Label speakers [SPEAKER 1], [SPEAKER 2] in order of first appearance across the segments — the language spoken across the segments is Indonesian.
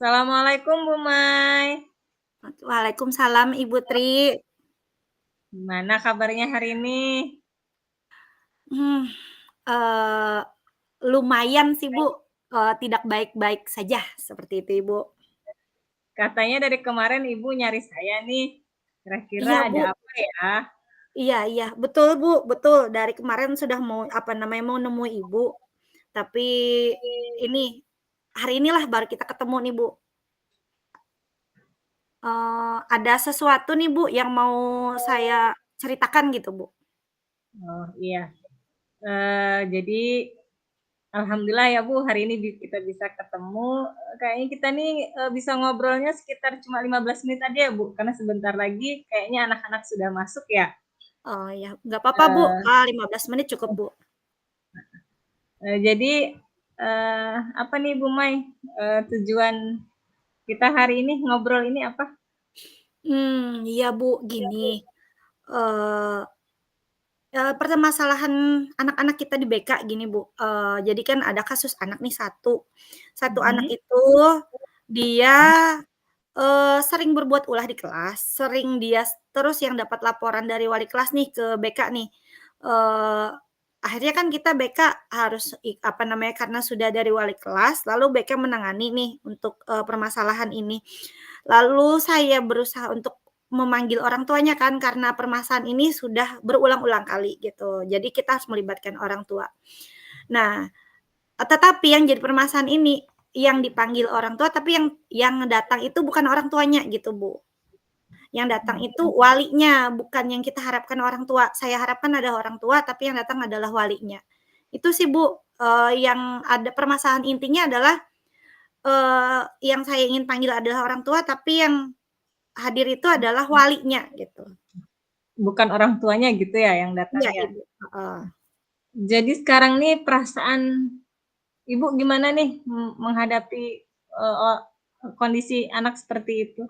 [SPEAKER 1] Assalamualaikum Bu Mai.
[SPEAKER 2] Waalaikumsalam Ibu Tri.
[SPEAKER 1] Gimana kabarnya hari ini?
[SPEAKER 2] Hmm, eee, lumayan sih Bu, tidak baik-baik saja seperti itu Ibu.
[SPEAKER 1] Katanya dari kemarin Ibu nyari saya nih. Kira-kira
[SPEAKER 2] Iya
[SPEAKER 1] ada
[SPEAKER 2] Bu,
[SPEAKER 1] apa ya?
[SPEAKER 2] iya iya, betul Bu, betul. Dari kemarin sudah mau, apa namanya, mau nemui Ibu, tapi ini, hari inilah baru kita ketemu nih Bu. Ada sesuatu nih Bu yang mau saya ceritakan gitu Bu.
[SPEAKER 1] Oh iya. Jadi alhamdulillah ya Bu, hari ini kita bisa ketemu. Kayaknya kita nih bisa ngobrolnya sekitar cuma 15 menit aja ya Bu, karena sebentar lagi kayaknya anak-anak sudah masuk ya.
[SPEAKER 2] Oh ya, nggak apa-apa Bu,
[SPEAKER 1] Eh,
[SPEAKER 2] 15 menit cukup Bu.
[SPEAKER 1] jadi apa nih Bu Mai? Tujuan kita hari ini ngobrol ini apa?
[SPEAKER 2] Iya Bu, gini, eee permasalahan anak-anak kita di BK gini, Bu, jadi kan ada kasus anak nih satu anak
[SPEAKER 1] Mhm.
[SPEAKER 2] itu dia, sering berbuat ulah di kelas, sering dia terus yang dapat laporan dari wali kelas nih ke BK nih, eee, akhirnya kan kita BK harus apa namanya, karena sudah dari wali kelas, lalu BK menangani nih untuk, permasalahan ini. Lalu saya berusaha untuk memanggil orang tuanya kan, karena permasalahan ini sudah berulang-ulang kali gitu. Jadi kita harus melibatkan orang tua. Nah, tetapi yang jadi permasalahan ini, yang dipanggil orang tua, tapi yang datang itu bukan orang tuanya gitu, Bu. Yang datang itu walinya, bukan yang kita harapkan orang tua. Saya harapkan ada orang tua, tapi yang datang adalah walinya. Itu sih, Bu, yang ada permasalahan intinya adalah, yang saya ingin panggil adalah orang tua, tapi yang hadir itu adalah walinya gitu.
[SPEAKER 1] Bukan orang tuanya gitu ya yang datang
[SPEAKER 2] Iya,
[SPEAKER 1] ya.
[SPEAKER 2] Ibu, heeh.
[SPEAKER 1] Jadi sekarang nih perasaan Ibu gimana nih menghadapi kondisi anak seperti itu?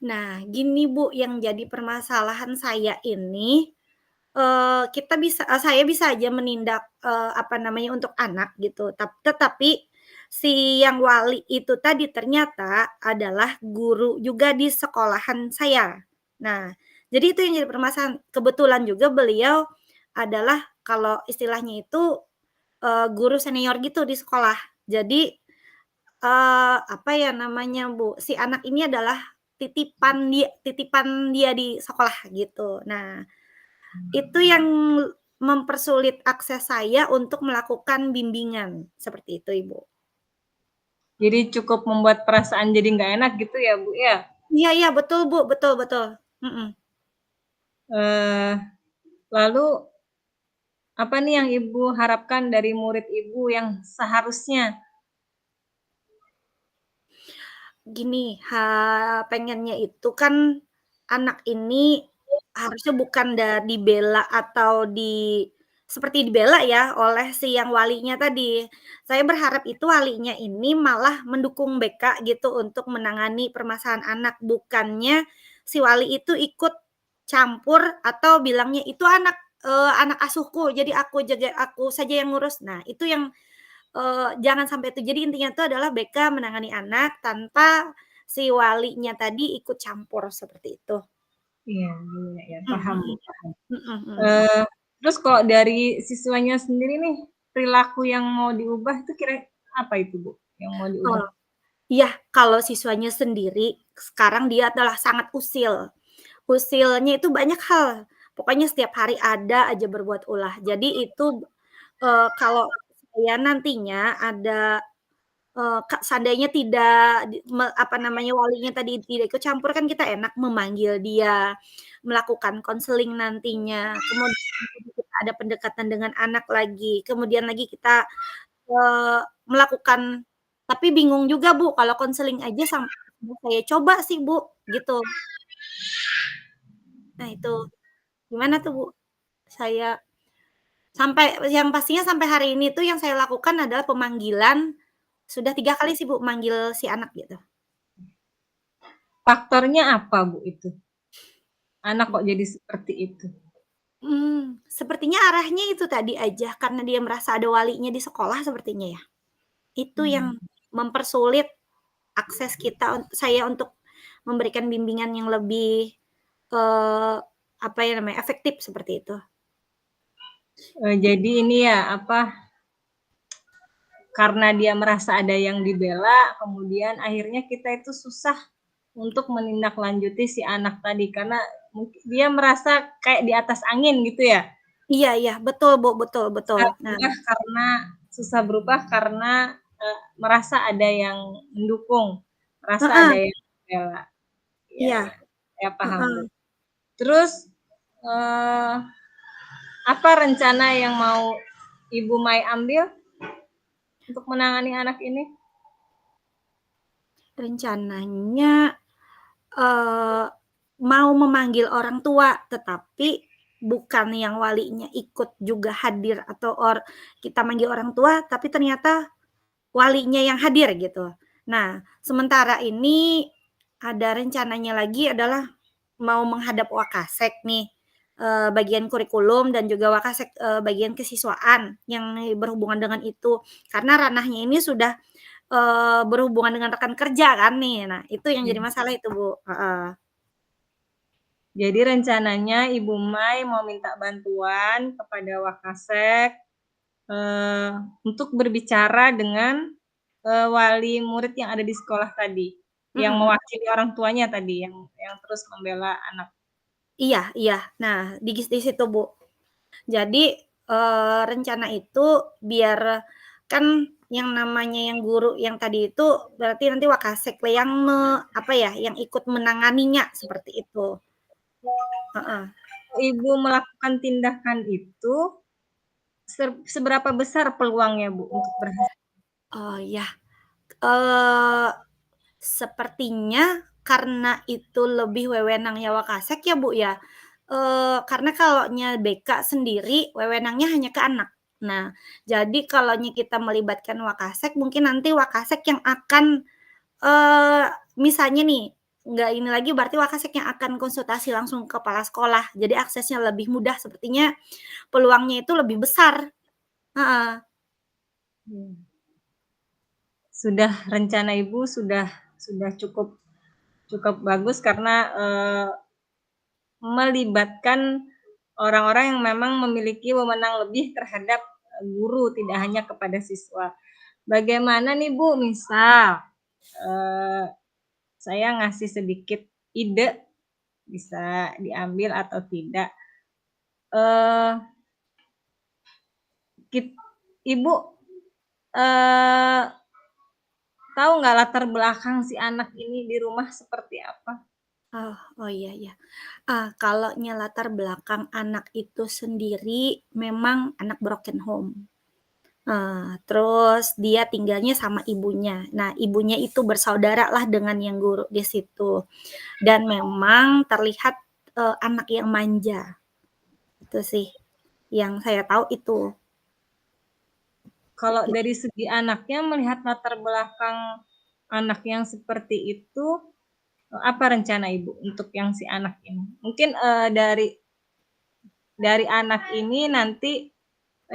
[SPEAKER 2] Nah, gini Bu, yang jadi permasalahan saya ini, saya bisa aja menindak, apa namanya, untuk anak gitu, tetapi si yang wali itu tadi ternyata adalah guru juga di sekolahan saya. Nah, jadi itu yang jadi permasalahan. Kebetulan juga beliau adalah kalau istilahnya itu, guru senior gitu di sekolah. Jadi, apa ya namanya, Bu, si anak ini adalah titipan dia di sekolah gitu. Nah, itu yang mempersulit akses saya untuk melakukan bimbingan, seperti itu, Ibu.
[SPEAKER 1] Jadi cukup membuat perasaan jadi nggak enak gitu ya Bu ya?
[SPEAKER 2] Iya iya, betul, Bu, betul betul. Mhm.
[SPEAKER 1] Eh, Lalu apa nih yang Ibu harapkan dari murid Ibu yang seharusnya?
[SPEAKER 2] Gini, pengennya itu kan anak ini harusnya bukan dibela atau seperti dibela ya oleh si yang walinya tadi. Saya berharap itu walinya ini malah mendukung BK gitu untuk menangani permasalahan anak, bukannya si wali itu ikut campur atau bilangnya, "Itu anak, anak asuhku, jadi aku saja yang ngurus." Nah, itu yang jangan sampai itu. Jadi intinya itu adalah BK menangani anak tanpa si walinya tadi ikut campur, seperti itu.
[SPEAKER 1] Iya, iya, ya,
[SPEAKER 2] Mhm
[SPEAKER 1] paham
[SPEAKER 2] mhm.
[SPEAKER 1] Bu, paham.
[SPEAKER 2] Mhm mhm.
[SPEAKER 1] Eh, Terus kalau dari siswanya sendiri nih, perilaku yang mau diubah itu kira apa itu Bu, yang mau diubah?
[SPEAKER 2] Oh, iya, kalau siswanya sendiri, sekarang dia adalah sangat usil. Usilnya itu banyak hal, pokoknya setiap hari ada aja berbuat ulah. Jadi itu, kalau saya nantinya ada seandainya tidak apa namanya, walinya tadi tidak ikut campur kan kita enak memanggil dia, melakukan konseling nantinya, kemudian kita ada pendekatan dengan anak lagi, kemudian lagi kita, melakukan tapi bingung juga Bu, kalau konseling aja sudah saya coba sih Bu, gitu. Nah itu, gimana tuh Bu? Saya yang pastinya sampai hari ini tuh yang saya lakukan adalah pemanggilan, sudah 3 kali sih Bu, manggil si anak gitu.
[SPEAKER 1] Faktornya apa Bu itu? Anak kok jadi seperti itu?
[SPEAKER 2] Sepertinya arahnya itu tadi aja, karena dia merasa ada walinya di sekolah sepertinya ya. Itu yang
[SPEAKER 1] Mmm,
[SPEAKER 2] mempersulit, akses saya untuk memberikan bimbingan yang lebih, apa ya namanya, efektif seperti itu.
[SPEAKER 1] Jadi ini ya, apa, karena dia merasa ada yang dibela, kemudian akhirnya kita itu susah untuk menindaklanjuti si anak tadi, karena dia merasa kayak di atas angin gitu ya?
[SPEAKER 2] Iya iya, betul Bu, betul betul. Nah
[SPEAKER 1] Susah berubah karena, merasa ada yang mendukung, merasa
[SPEAKER 2] heeh,
[SPEAKER 1] ada yang membela. Iya
[SPEAKER 2] iya,
[SPEAKER 1] iya, saya paham, Bu.
[SPEAKER 2] heeh.
[SPEAKER 1] Terus, eee, apa rencana yang mau Ibu Mai ambil untuk menangani anak ini?
[SPEAKER 2] Rencananya, eee, mau memanggil orang tua, tetapi bukan yang walinya ikut juga hadir atau kita manggil orang tua, tapi ternyata walinya yang hadir gitu. Nah, sementara ini ada rencananya lagi adalah mau menghadap Wakasek nih, bagian kurikulum dan juga Wakasek, bagian kesiswaan yang berhubungan dengan itu. Karena ranahnya ini sudah, berhubungan dengan rekan kerja kan nih. Nah, itu yang jadi
[SPEAKER 1] Iya.
[SPEAKER 2] masalah itu, Bu, heeh.
[SPEAKER 1] Jadi rencananya Ibu Mai mau minta bantuan kepada Wakasek, eee, untuk berbicara dengan, wali murid yang ada di sekolah tadi, yang
[SPEAKER 2] Mhm.
[SPEAKER 1] mewakili orang tuanya tadi, yang terus membela anak.
[SPEAKER 2] Iya iya. Nah, di situ, Bu. Jadi, rencana itu biar kan yang namanya yang guru yang tadi itu berarti nanti Wakasek yang apa ya, yang ikut menanganinya seperti itu. Heeh.
[SPEAKER 1] Ibu melakukan tindakan itu, seberapa besar peluangnya, Bu, untuk berhasil?
[SPEAKER 2] Oh ya, eee, sepertinya karena itu lebih wewenangnya Wakasek ya, Bu, ya, karena kalaunya BK sendiri wewenangnya hanya ke anak. Nah, jadi kalaunya kita melibatkan Wakasek mungkin nanti Wakasek yang akan, eee, misalnya nih, nggak ini lagi berarti Wakasek yang akan konsultasi langsung ke kepala sekolah, jadi aksesnya lebih mudah sepertinya peluangnya itu lebih besar. Heeh.
[SPEAKER 1] Iya. Sudah rencana Ibu sudah cukup cukup bagus karena, melibatkan orang-orang yang memang memiliki wewenang lebih terhadap, guru, tidak hanya kepada siswa. Bagaimana nih, Bu, misal, eee, saya ngasih sedikit ide, bisa diambil atau tidak, eee, kit Ibu, eee, tahu nggak latar belakang si anak ini di rumah seperti apa?
[SPEAKER 2] Oh oh, iya iya. Kalaunya latar belakang anak itu sendiri memang anak broken home. Terus dia tinggalnya sama ibunya. Nah, ibunya itu bersaudaralah dengan yang guru di situ, dan memang terlihat, anak yang manja, itu sih yang saya tahu itu.
[SPEAKER 1] Kalau dari segi anaknya melihat latar belakang anak yang seperti itu, apa rencana Ibu untuk yang si anak ini? Mungkin, dari anak ini nanti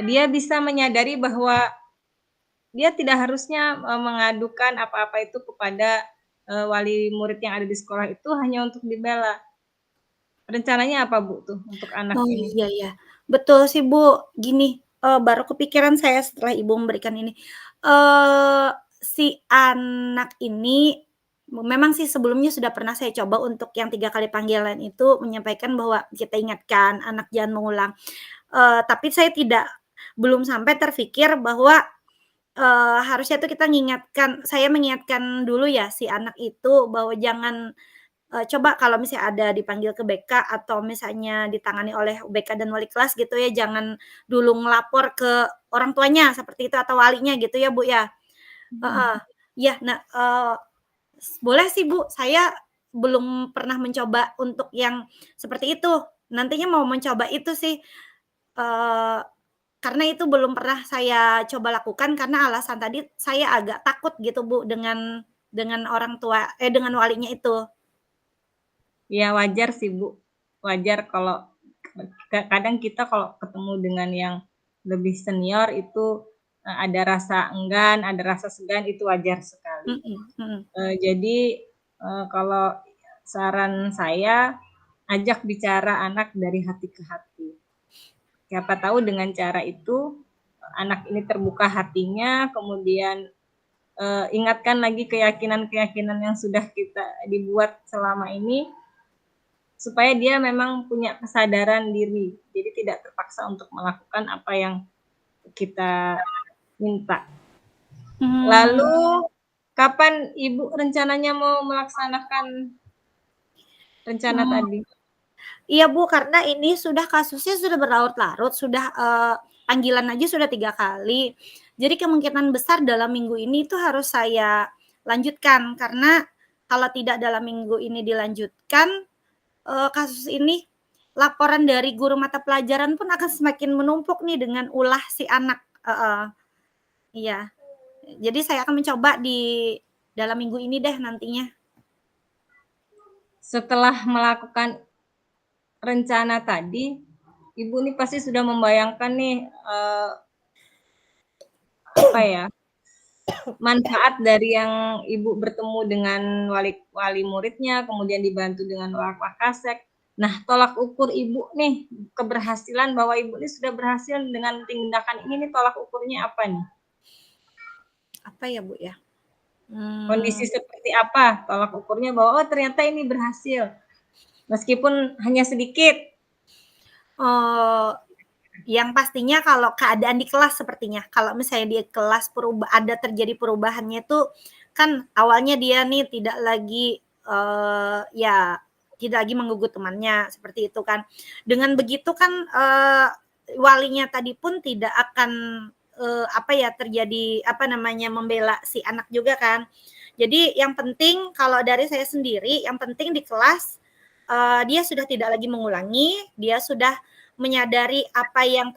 [SPEAKER 1] dia bisa menyadari bahwa dia tidak harusnya, mengadukan apa-apa itu kepada, wali murid yang ada di sekolah itu hanya untuk dibela. Rencananya apa, Bu, tuh untuk anak
[SPEAKER 2] Oh,
[SPEAKER 1] ini?
[SPEAKER 2] iya iya. Betul sih, Bu. Gini, baru kepikiran saya setelah Ibu memberikan ini. Si anak ini memang sih sebelumnya sudah pernah saya coba untuk yang 3 kali panggilan itu menyampaikan bahwa kita ingatkan anak jangan mengulang. Tapi belum sampai terfikir bahwa, harusnya tuh kita saya mengingatkan dulu ya si anak itu bahwa jangan. Coba kalau misalnya ada dipanggil ke BK atau misalnya ditangani oleh BK dan wali kelas gitu ya, jangan dulu ngelapor ke orang tuanya seperti itu atau walinya gitu ya, Bu, ya?
[SPEAKER 1] Mhm.
[SPEAKER 2] Heeh. Iya, nah, boleh sih, Bu, saya belum pernah mencoba untuk yang seperti itu. Nantinya mau mencoba itu sih, eee, karena itu belum pernah saya coba lakukan karena alasan tadi saya agak takut gitu, Bu, dengan dengan walinya itu.
[SPEAKER 1] Ya wajar sih, Bu, wajar kalau kadang kita kalau ketemu dengan yang lebih senior itu, ada rasa enggan, ada rasa segan itu wajar sekali.
[SPEAKER 2] Mhm mhm.
[SPEAKER 1] Jadi, kalau saran saya, ajak bicara anak dari hati ke hati. Siapa tahu dengan cara itu, anak ini terbuka hatinya, kemudian, ingatkan lagi keyakinan-keyakinan yang sudah kita dibuat selama ini, supaya dia memang punya kesadaran diri, jadi tidak terpaksa untuk melakukan apa yang kita minta.
[SPEAKER 2] Mmm.
[SPEAKER 1] Lalu, kapan Ibu rencananya mau melaksanakan rencana
[SPEAKER 2] Mmm.
[SPEAKER 1] tadi?
[SPEAKER 2] Iya, Bu, karena ini sudah kasusnya sudah berlarut-larut, sudah, panggilan aja sudah 3 kali. Jadi kemungkinan besar dalam minggu ini itu harus saya lanjutkan, karena kalau tidak dalam minggu ini dilanjutkan, kasus ini, laporan dari guru mata pelajaran pun akan semakin menumpuk nih dengan ulah si anak heeh, iya. Jadi saya akan mencoba di dalam minggu ini deh nantinya.
[SPEAKER 1] Setelah melakukan rencana tadi, Ibu nih pasti sudah membayangkan nih, apa ya, manfaat dari yang Ibu bertemu dengan wali wali muridnya, kemudian dibantu dengan Wakasek. Nah, tolak ukur Ibu nih, keberhasilan bahwa Ibu ini sudah berhasil dengan tindakan ini nih, tolak ukurnya apa nih?
[SPEAKER 2] Apa ya, Bu, ya?
[SPEAKER 1] Kondisi
[SPEAKER 2] Mmm.
[SPEAKER 1] seperti apa tolak ukurnya bahwa, "Oh, ternyata ini berhasil, meskipun hanya sedikit."
[SPEAKER 2] eee, yang pastinya kalau keadaan di kelas sepertinya, kalau misalnya di kelas ada terjadi perubahannya tuh, kan awalnya dia nih tidak lagi, ya tidak lagi menggugut temannya, seperti itu kan. Dengan begitu kan, walinya tadi pun tidak akan, apa ya, terjadi, apa namanya, membela si anak juga kan. Jadi yang penting kalau dari saya sendiri, yang penting di kelas, dia sudah tidak lagi mengulangi, dia sudah menyadari apa yang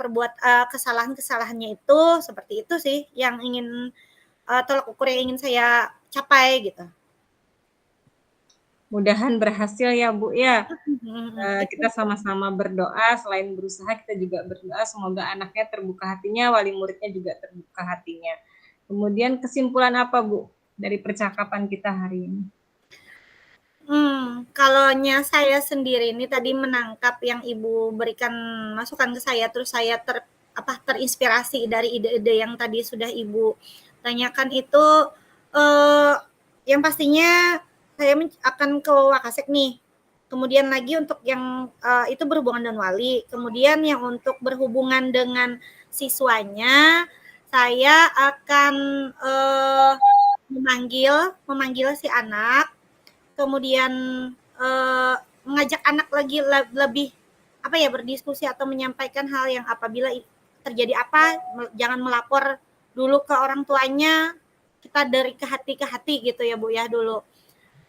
[SPEAKER 2] kesalahan-kesalahannya itu, seperti itu sih yang ingin, tolak ukur yang ingin saya capai gitu.
[SPEAKER 1] Mudahan berhasil ya, Bu, ya.
[SPEAKER 2] Mhm mhm,
[SPEAKER 1] Kita
[SPEAKER 2] betul.
[SPEAKER 1] sama-sama berdoa, selain berusaha kita juga berdoa semoga anaknya terbuka hatinya, wali muridnya juga terbuka hatinya. Kemudian kesimpulan apa, Bu, dari percakapan kita hari ini?
[SPEAKER 2] Kalaunya saya sendiri ini tadi menangkap yang Ibu berikan masukan ke saya, terus saya terinspirasi dari ide-ide yang tadi sudah Ibu tanyakan itu, eee, yang pastinya saya akan ke Wakasek nih. Kemudian lagi untuk yang, itu berhubungan dengan wali, kemudian yang untuk berhubungan dengan siswanya, saya akan, memanggil memanggil si anak. Kemudian, mengajak anak lagi lebih, apa ya, berdiskusi atau menyampaikan hal yang apabila terjadi apa, jangan melapor dulu ke orang tuanya, kita dari ke hati gitu ya, Bu, ya, dulu.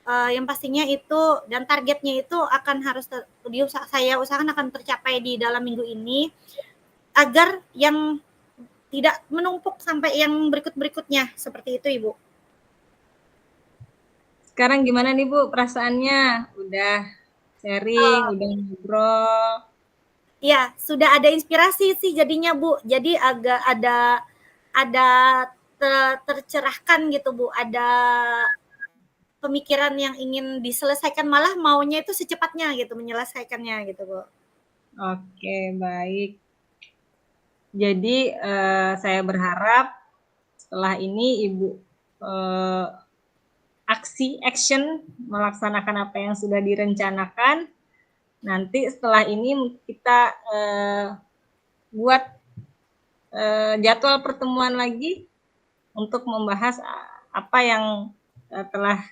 [SPEAKER 2] Yang pastinya itu dan targetnya itu akan harus saya usahakan akan tercapai di dalam minggu ini, agar yang tidak menumpuk sampai yang berikut-berikutnya, seperti itu, Ibu.
[SPEAKER 1] Sekarang gimana nih, Bu, perasaannya? Udah sharing,
[SPEAKER 2] Eee
[SPEAKER 1] udah ngobrol?
[SPEAKER 2] Iya, sudah ada inspirasi sih jadinya, Bu. Jadi agak ada tercerahkan gitu, Bu, ada pemikiran yang ingin diselesaikan, malah maunya itu secepatnya gitu menyelesaikannya gitu, Bu.
[SPEAKER 1] Oke, baik. Jadi, saya berharap setelah ini Ibu, eee, action melaksanakan apa yang sudah direncanakan. Nanti setelah ini kita, buat, jadwal pertemuan lagi untuk membahas, apa yang, telah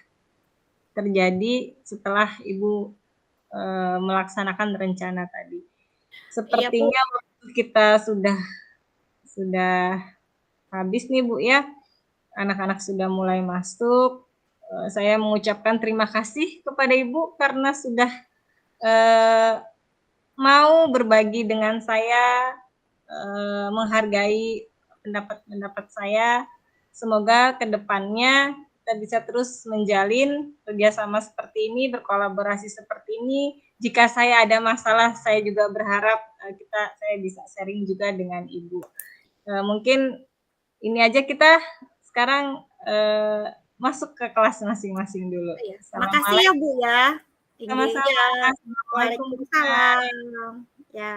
[SPEAKER 1] terjadi setelah Ibu, melaksanakan rencana tadi.
[SPEAKER 2] Iya, Bu.
[SPEAKER 1] Sepertinya waktu kita sudah habis nih, Bu, ya. Anak-anak sudah mulai masuk. Saya mengucapkan terima kasih kepada Ibu karena sudah, eee, mau berbagi dengan saya, menghargai pendapat-pendapat saya. Semoga ke depannya kita bisa terus menjalin kerjasama seperti ini, berkolaborasi seperti ini. Jika saya ada masalah, saya juga berharap, saya bisa sharing juga dengan Ibu. Mungkin ini aja kita sekarang, masuk ke kelas masing-masing dulu.
[SPEAKER 2] Oh, ya. Makasih ya,
[SPEAKER 1] Assalamualaikum.
[SPEAKER 2] Bu, ya. Ini
[SPEAKER 1] Sama-sama.
[SPEAKER 2] ya.
[SPEAKER 1] Assalamualaikum, Kak.
[SPEAKER 2] Waalaikumsalam. Ya.